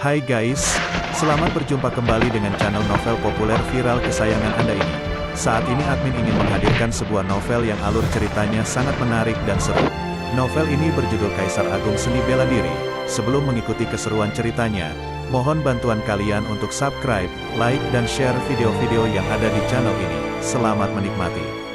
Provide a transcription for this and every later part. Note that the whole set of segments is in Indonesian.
Hai guys, selamat berjumpa kembali dengan channel novel populer viral kesayangan Anda ini. Saat ini admin ingin menghadirkan sebuah novel yang alur ceritanya sangat menarik dan seru. Novel ini berjudul Kaisar Agung Seni Bela Diri. Sebelum mengikuti keseruan ceritanya, mohon bantuan kalian untuk subscribe, like dan share video-video yang ada di channel ini. Selamat menikmati.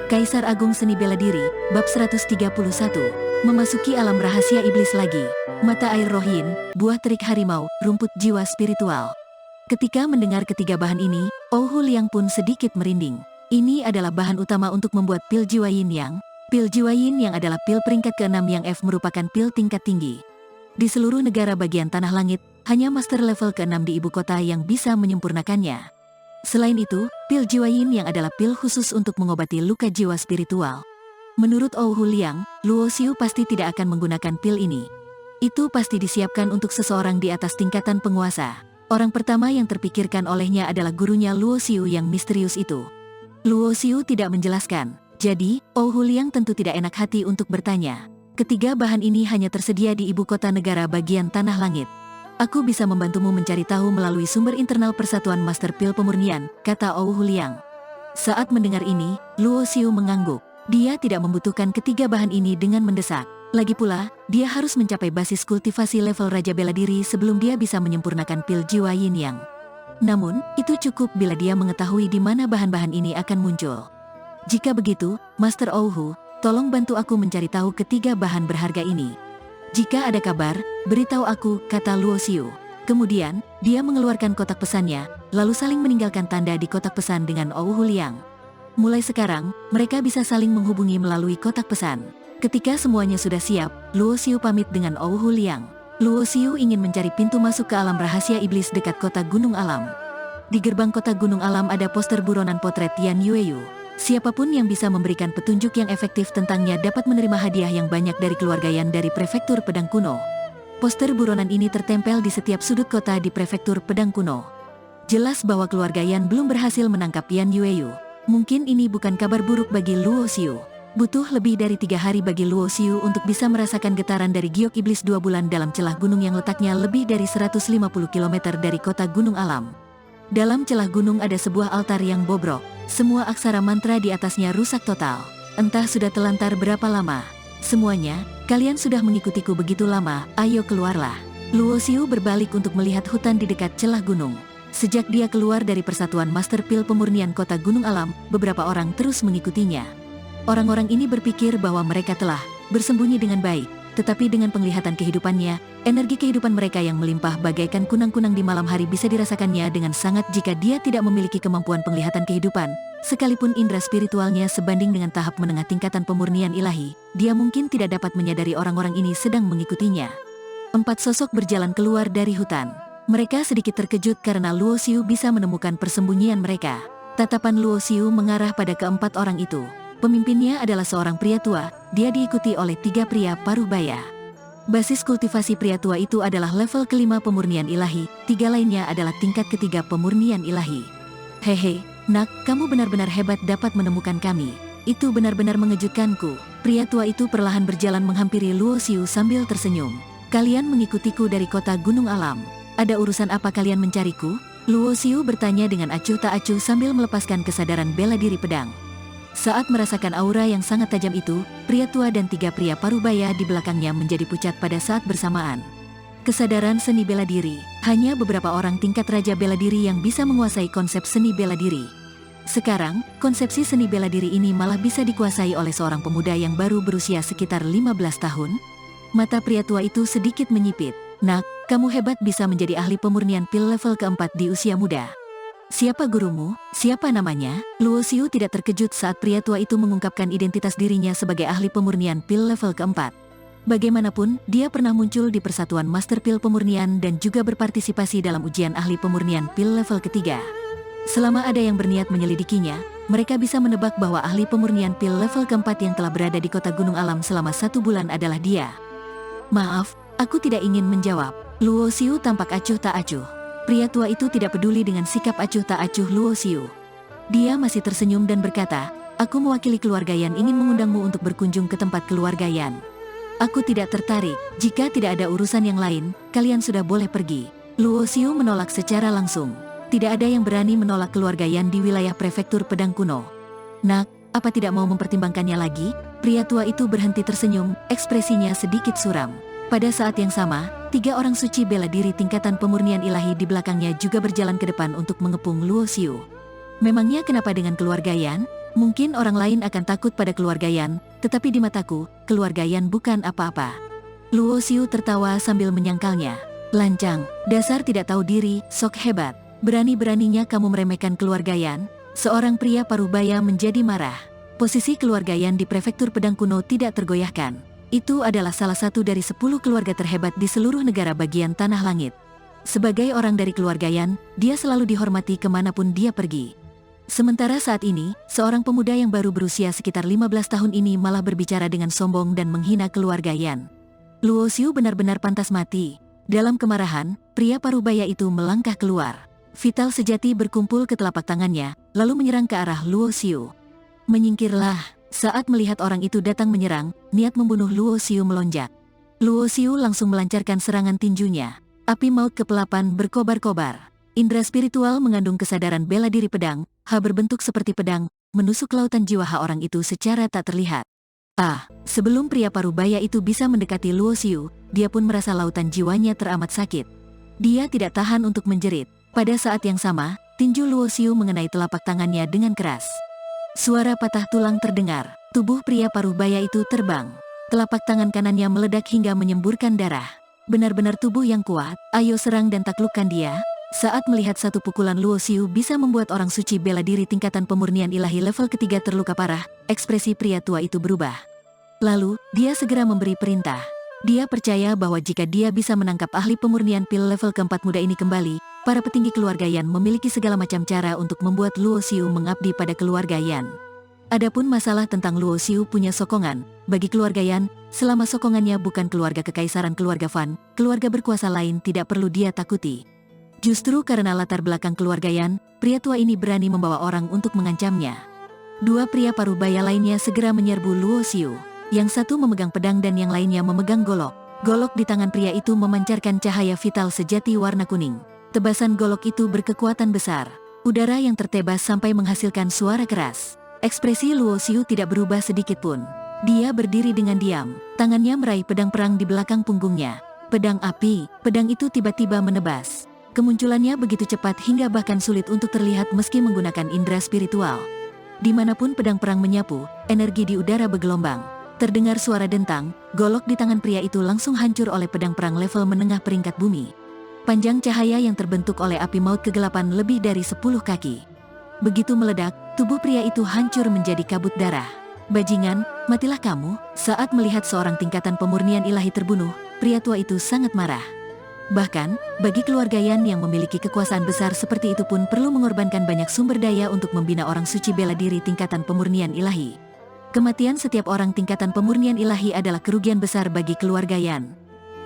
Kaisar Agung Seni Bela Diri, Bab 131, memasuki alam rahasia iblis lagi, mata air rohin, buah terik harimau, rumput jiwa spiritual. Ketika mendengar ketiga bahan ini, Oh Hu Liang pun sedikit merinding. Ini adalah bahan utama untuk membuat pil jiwa yin yang. Pil jiwa yin yang adalah pil peringkat ke-6 yang F merupakan pil tingkat tinggi. Di seluruh negara bagian tanah langit, hanya master level ke-6 di ibu kota yang bisa menyempurnakannya. Selain itu, pil jiwa yin yang adalah pil khusus untuk mengobati luka jiwa spiritual. Menurut Oh Hu Liang, Luo Xiu pasti tidak akan menggunakan pil ini. Itu pasti disiapkan untuk seseorang di atas tingkatan penguasa. Orang pertama yang terpikirkan olehnya adalah gurunya Luo Xiu yang misterius itu. Luo Xiu tidak menjelaskan, jadi Oh Hu Liang tentu tidak enak hati untuk bertanya. Ketiga bahan ini hanya tersedia di ibu kota negara bagian tanah langit. Aku bisa membantumu mencari tahu melalui sumber internal Persatuan Master Pil Pemurnian, kata Oh Hu Liang. Saat mendengar ini, Luo Xiu mengangguk. Dia tidak membutuhkan ketiga bahan ini dengan mendesak. Lagi pula, dia harus mencapai basis kultivasi level Raja Bela Diri sebelum dia bisa menyempurnakan pil jiwa yin yang. Namun, itu cukup bila dia mengetahui di mana bahan-bahan ini akan muncul. Jika begitu, Master Oh Hu, tolong bantu aku mencari tahu ketiga bahan berharga ini. Jika ada kabar, beritahu aku, kata Luo Xiu. Kemudian, dia mengeluarkan kotak pesannya, lalu saling meninggalkan tanda di kotak pesan dengan Oh Hu Liang. Mulai sekarang, mereka bisa saling menghubungi melalui kotak pesan. Ketika semuanya sudah siap, Luo Xiu pamit dengan Oh Hu Liang. Luo Xiu ingin mencari pintu masuk ke alam rahasia iblis dekat kota Gunung Alam. Di gerbang kota Gunung Alam ada poster buronan potret Yan Yueyu. Siapapun yang bisa memberikan petunjuk yang efektif tentangnya dapat menerima hadiah yang banyak dari keluarga Yan dari Prefektur Pedang Kuno. Poster buronan ini tertempel di setiap sudut kota di Prefektur Pedang Kuno. Jelas bahwa keluarga Yan belum berhasil menangkap Yan Yueyu. Mungkin ini bukan kabar buruk bagi Luo Xiu. Butuh lebih dari 3 hari bagi Luo Xiu untuk bisa merasakan getaran dari giok iblis 2 bulan dalam celah gunung yang letaknya lebih dari 150 km dari kota Gunung Alam. Dalam celah gunung ada sebuah altar yang bobrok. Semua aksara mantra di atasnya rusak total. Entah sudah telantar berapa lama. Semuanya, kalian sudah mengikutiku begitu lama, ayo keluarlah. Luo Xiu berbalik untuk melihat hutan di dekat celah gunung. Sejak dia keluar dari Persatuan Master Pil Pemurnian Kota Gunung Alam, beberapa orang terus mengikutinya. Orang-orang ini berpikir bahwa mereka telah bersembunyi dengan baik, tetapi dengan penglihatan kehidupannya, energi kehidupan mereka yang melimpah bagaikan kunang-kunang di malam hari bisa dirasakannya dengan sangat jika dia tidak memiliki kemampuan penglihatan kehidupan. Sekalipun indera spiritualnya sebanding dengan tahap menengah tingkatan pemurnian ilahi, dia mungkin tidak dapat menyadari orang-orang ini sedang mengikutinya. 4 sosok berjalan keluar dari hutan. Mereka sedikit terkejut karena Luo Xiu bisa menemukan persembunyian mereka. Tatapan Luo Xiu mengarah pada keempat orang itu. Pemimpinnya adalah seorang pria tua, dia diikuti oleh 3 pria paruh baya. Basis kultivasi pria tua itu adalah level ke-5 pemurnian ilahi, 3 lainnya adalah tingkat ke-3 pemurnian ilahi. Hehe, nak, kamu benar-benar hebat dapat menemukan kami. Itu benar-benar mengejutkanku. Pria tua itu perlahan berjalan menghampiri Luo Xiu sambil tersenyum. Kalian mengikutiku dari kota Gunung Alam. Ada urusan apa kalian mencariku? Luo Xiu bertanya dengan acuh tak acuh sambil melepaskan kesadaran bela diri pedang. Saat merasakan aura yang sangat tajam itu, pria tua dan 3 pria parubaya di belakangnya menjadi pucat pada saat bersamaan. Kesadaran seni bela diri, hanya beberapa orang tingkat Raja Bela Diri yang bisa menguasai konsep seni bela diri. Sekarang, konsepsi seni bela diri ini malah bisa dikuasai oleh seorang pemuda yang baru berusia sekitar 15 tahun. Mata pria tua itu sedikit menyipit. Nak, kamu hebat bisa menjadi ahli pemurnian pil level ke-4 di usia muda. Siapa gurumu? Siapa namanya? Luo Xiu tidak terkejut saat pria tua itu mengungkapkan identitas dirinya sebagai ahli pemurnian pil level ke-4. Bagaimanapun, dia pernah muncul di Persatuan Master Pil Pemurnian dan juga berpartisipasi dalam ujian ahli pemurnian pil level ke-3. Selama ada yang berniat menyelidikinya, mereka bisa menebak bahwa ahli pemurnian pil level ke-4 yang telah berada di kota Gunung Alam selama 1 bulan adalah dia. Maaf, aku tidak ingin menjawab. Luo Xiu tampak acuh tak acuh. Pria tua itu tidak peduli dengan sikap acuh tak acuh Luo Xiu. Dia masih tersenyum dan berkata, "Aku mewakili keluarga Yan ingin mengundangmu untuk berkunjung ke tempat keluarga Yan. Aku tidak tertarik, jika tidak ada urusan yang lain, kalian sudah boleh pergi." Luo Xiu menolak secara langsung. Tidak ada yang berani menolak keluarga Yan di wilayah prefektur pedang kuno. "Nak, apa tidak mau mempertimbangkannya lagi?" Pria tua itu berhenti tersenyum, ekspresinya sedikit suram. Pada saat yang sama, 3 orang suci bela diri tingkatan pemurnian ilahi di belakangnya juga berjalan ke depan untuk mengepung Luo Xiu. Memangnya kenapa dengan keluarga Yan? Mungkin orang lain akan takut pada keluarga Yan, tetapi di mataku, keluarga Yan bukan apa-apa. Luo Xiu tertawa sambil menyangkalnya. "Lancang, dasar tidak tahu diri, sok hebat. Berani-beraninya kamu meremehkan keluarga Yan?" Seorang pria parubaya menjadi marah. Posisi keluarga Yan di prefektur pedang kuno tidak tergoyahkan. Itu adalah salah satu dari 10 keluarga terhebat di seluruh negara bagian tanah langit. Sebagai orang dari keluarga Yan, dia selalu dihormati kemanapun dia pergi. Sementara saat ini, seorang pemuda yang baru berusia sekitar 15 tahun ini malah berbicara dengan sombong dan menghina keluarga Yan. Luo Xiu benar-benar pantas mati. Dalam kemarahan, pria parubaya itu melangkah keluar. Vital sejati berkumpul ke telapak tangannya, lalu menyerang ke arah Luo Xiu. "Menyingkirlah." Saat melihat orang itu datang menyerang, niat membunuh Luo Xiu melonjak. Luo Xiu langsung melancarkan serangan tinjunya. Api maut kepelapan berkobar-kobar. Indra spiritual mengandung kesadaran bela diri pedang, berbentuk seperti pedang, menusuk lautan jiwa orang itu secara tak terlihat. Sebelum pria parubaya itu bisa mendekati Luo Xiu, dia pun merasa lautan jiwanya teramat sakit. Dia tidak tahan untuk menjerit. Pada saat yang sama, tinju Luo Xiu mengenai telapak tangannya dengan keras. Suara patah tulang terdengar, tubuh pria parubaya itu terbang. Telapak tangan kanannya meledak hingga menyemburkan darah. Benar-benar tubuh yang kuat, ayo serang dan taklukkan dia. Saat melihat satu pukulan Luo Xiu bisa membuat orang suci bela diri tingkatan pemurnian ilahi level ketiga terluka parah, ekspresi pria tua itu berubah. Lalu, dia segera memberi perintah. Dia percaya bahwa jika dia bisa menangkap ahli pemurnian pil level keempat muda ini kembali, para petinggi keluarga Yan memiliki segala macam cara untuk membuat Luo Xiu mengabdi pada keluarga Yan. Adapun masalah tentang Luo Xiu punya sokongan, bagi keluarga Yan, selama sokongannya bukan keluarga kekaisaran keluarga Fan, keluarga berkuasa lain tidak perlu dia takuti. Justru karena latar belakang keluarga Yan, pria tua ini berani membawa orang untuk mengancamnya. 2 pria parubaya lainnya segera menyerbu Luo Xiu. Yang satu memegang pedang dan yang lainnya memegang golok. Golok di tangan pria itu memancarkan cahaya vital sejati warna kuning. Tebasan golok itu berkekuatan besar. Udara yang tertebas sampai menghasilkan suara keras. Ekspresi Luo Xiu tidak berubah sedikit pun. Dia berdiri dengan diam. Tangannya meraih pedang perang di belakang punggungnya. Pedang api, pedang itu tiba-tiba menebas. Kemunculannya begitu cepat hingga bahkan sulit untuk terlihat meski menggunakan indera spiritual. Dimanapun pedang perang menyapu, energi di udara bergelombang. Terdengar suara dentang, golok di tangan pria itu langsung hancur oleh pedang perang level menengah peringkat bumi. Panjang cahaya yang terbentuk oleh api maut kegelapan lebih dari 10 kaki. Begitu meledak, tubuh pria itu hancur menjadi kabut darah. "Bajingan, matilah kamu." Saat melihat seorang tingkatan pemurnian ilahi terbunuh, pria tua itu sangat marah. Bahkan, bagi keluarga Yan yang memiliki kekuasaan besar seperti itu pun perlu mengorbankan banyak sumber daya untuk membina orang suci bela diri tingkatan pemurnian ilahi. Kematian setiap orang tingkatan pemurnian ilahi adalah kerugian besar bagi keluarga Yan.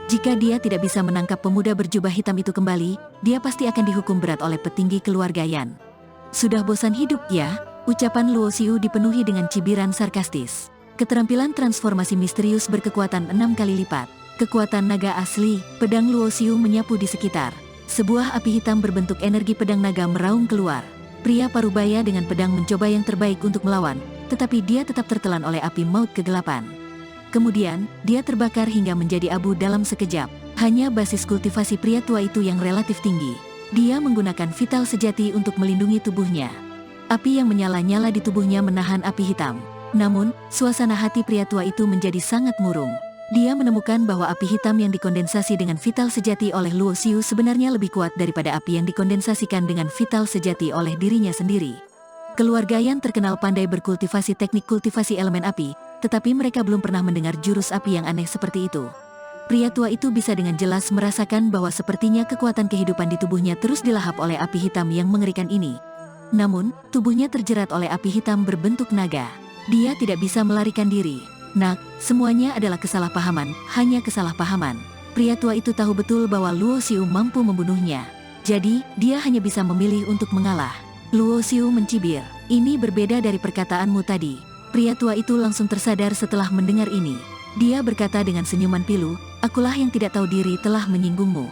Jika dia tidak bisa menangkap pemuda berjubah hitam itu kembali, dia pasti akan dihukum berat oleh petinggi keluarga Yan. "Sudah bosan hidup ya?" Ucapan Luo Xiu dipenuhi dengan cibiran sarkastis. Keterampilan transformasi misterius berkekuatan 6 kali lipat. Kekuatan naga asli, pedang Luo Xiu menyapu di sekitar. Sebuah api hitam berbentuk energi pedang naga meraung keluar. Pria parubaya dengan pedang mencoba yang terbaik untuk melawan, tetapi dia tetap tertelan oleh api maut kegelapan. Kemudian, dia terbakar hingga menjadi abu dalam sekejap. Hanya basis kultivasi pria tua itu yang relatif tinggi. Dia menggunakan vital sejati untuk melindungi tubuhnya. Api yang menyala-nyala di tubuhnya menahan api hitam. Namun, suasana hati pria tua itu menjadi sangat murung. Dia menemukan bahwa api hitam yang dikondensasi dengan vital sejati oleh Luo Xiu sebenarnya lebih kuat daripada api yang dikondensasikan dengan vital sejati oleh dirinya sendiri. Keluarga Yan terkenal pandai berkultivasi teknik kultivasi elemen api, tetapi mereka belum pernah mendengar jurus api yang aneh seperti itu. Pria tua itu bisa dengan jelas merasakan bahwa sepertinya kekuatan kehidupan di tubuhnya terus dilahap oleh api hitam yang mengerikan ini. Namun, tubuhnya terjerat oleh api hitam berbentuk naga. Dia tidak bisa melarikan diri. "Nak, semuanya adalah kesalahpahaman, hanya kesalahpahaman." Pria tua itu tahu betul bahwa Luo Xiu mampu membunuhnya. Jadi, dia hanya bisa memilih untuk mengalah. Luo Xiu mencibir. Ini berbeda dari perkataanmu tadi. Pria tua itu langsung tersadar setelah mendengar ini. Dia berkata dengan senyuman pilu, akulah yang tidak tahu diri telah menyinggungmu.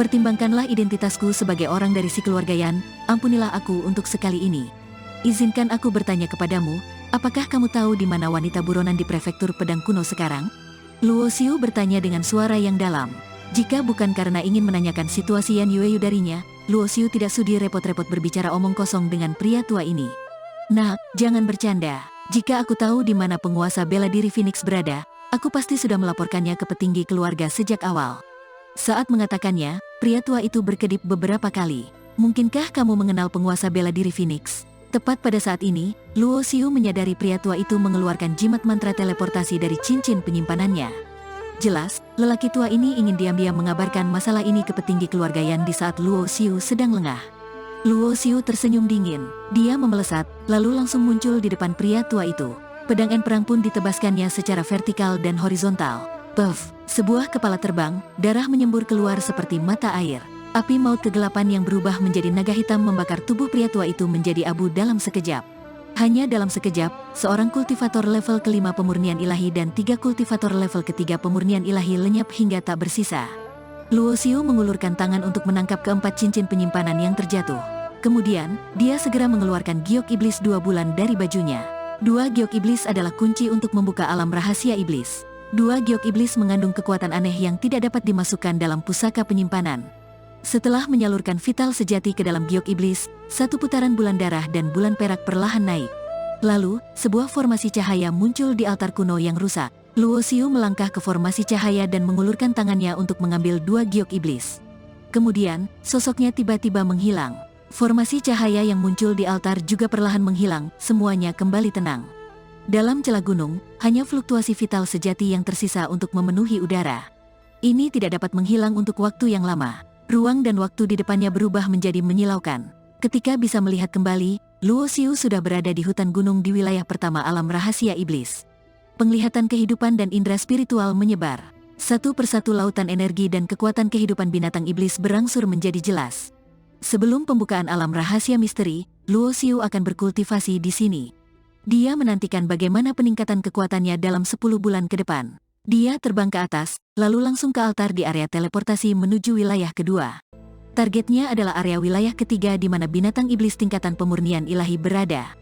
Pertimbangkanlah identitasku sebagai orang dari si keluarga Yan, ampunilah aku untuk sekali ini. Izinkan aku bertanya kepadamu, apakah kamu tahu di mana wanita buronan di prefektur pedang kuno sekarang? Luo Xiu bertanya dengan suara yang dalam. Jika bukan karena ingin menanyakan situasi Yan Yueyu darinya, Luo Xiu tidak sudi repot-repot berbicara omong kosong dengan pria tua ini. Nak, jangan bercanda. Jika aku tahu di mana penguasa bela diri Phoenix berada, aku pasti sudah melaporkannya ke petinggi keluarga sejak awal. Saat mengatakannya, pria tua itu berkedip beberapa kali. Mungkinkah kamu mengenal penguasa bela diri Phoenix? Tepat pada saat ini, Luo Xiu menyadari pria tua itu mengeluarkan jimat mantra teleportasi dari cincin penyimpanannya. Jelas, lelaki tua ini ingin diam-diam mengabarkan masalah ini ke petinggi keluarga Yan di saat Luo Xiu sedang lengah. Luo Xiu tersenyum dingin. Dia memelesat, lalu langsung muncul di depan pria tua itu. Pedang en perang pun ditebaskannya secara vertikal dan horizontal. Puff, sebuah kepala terbang, darah menyembur keluar seperti mata air. Api maut kegelapan yang berubah menjadi naga hitam membakar tubuh pria tua itu menjadi abu dalam sekejap. Hanya dalam sekejap, seorang kultivator level kelima pemurnian ilahi dan 3 kultivator level ketiga pemurnian ilahi lenyap hingga tak bersisa. Luo Xiu mengulurkan tangan untuk menangkap keempat cincin penyimpanan yang terjatuh. Kemudian, dia segera mengeluarkan giok iblis 2 bulan dari bajunya. 2 giok iblis adalah kunci untuk membuka alam rahasia iblis. 2 giok iblis mengandung kekuatan aneh yang tidak dapat dimasukkan dalam pusaka penyimpanan. Setelah menyalurkan vital sejati ke dalam giok iblis, 1 putaran bulan darah dan bulan perak perlahan naik. Lalu, sebuah formasi cahaya muncul di altar kuno yang rusak. Luo Xiu melangkah ke formasi cahaya dan mengulurkan tangannya untuk mengambil 2 giok iblis. Kemudian, sosoknya tiba-tiba menghilang. Formasi cahaya yang muncul di altar juga perlahan menghilang, semuanya kembali tenang. Dalam celah gunung, hanya fluktuasi vital sejati yang tersisa untuk memenuhi udara. Ini tidak dapat menghilang untuk waktu yang lama. Ruang dan waktu di depannya berubah menjadi menyilaukan. Ketika bisa melihat kembali, Luo Xiu sudah berada di hutan gunung di wilayah pertama alam rahasia iblis. Penglihatan kehidupan dan indera spiritual menyebar. Satu persatu lautan energi dan kekuatan kehidupan binatang iblis berangsur menjadi jelas. Sebelum pembukaan alam rahasia misteri, Luo Xiu akan berkultivasi di sini. Dia menantikan bagaimana peningkatan kekuatannya dalam 10 bulan ke depan. Dia terbang ke atas, lalu langsung ke altar di area teleportasi menuju wilayah kedua. Targetnya adalah area wilayah ketiga di mana binatang iblis tingkatan pemurnian ilahi berada.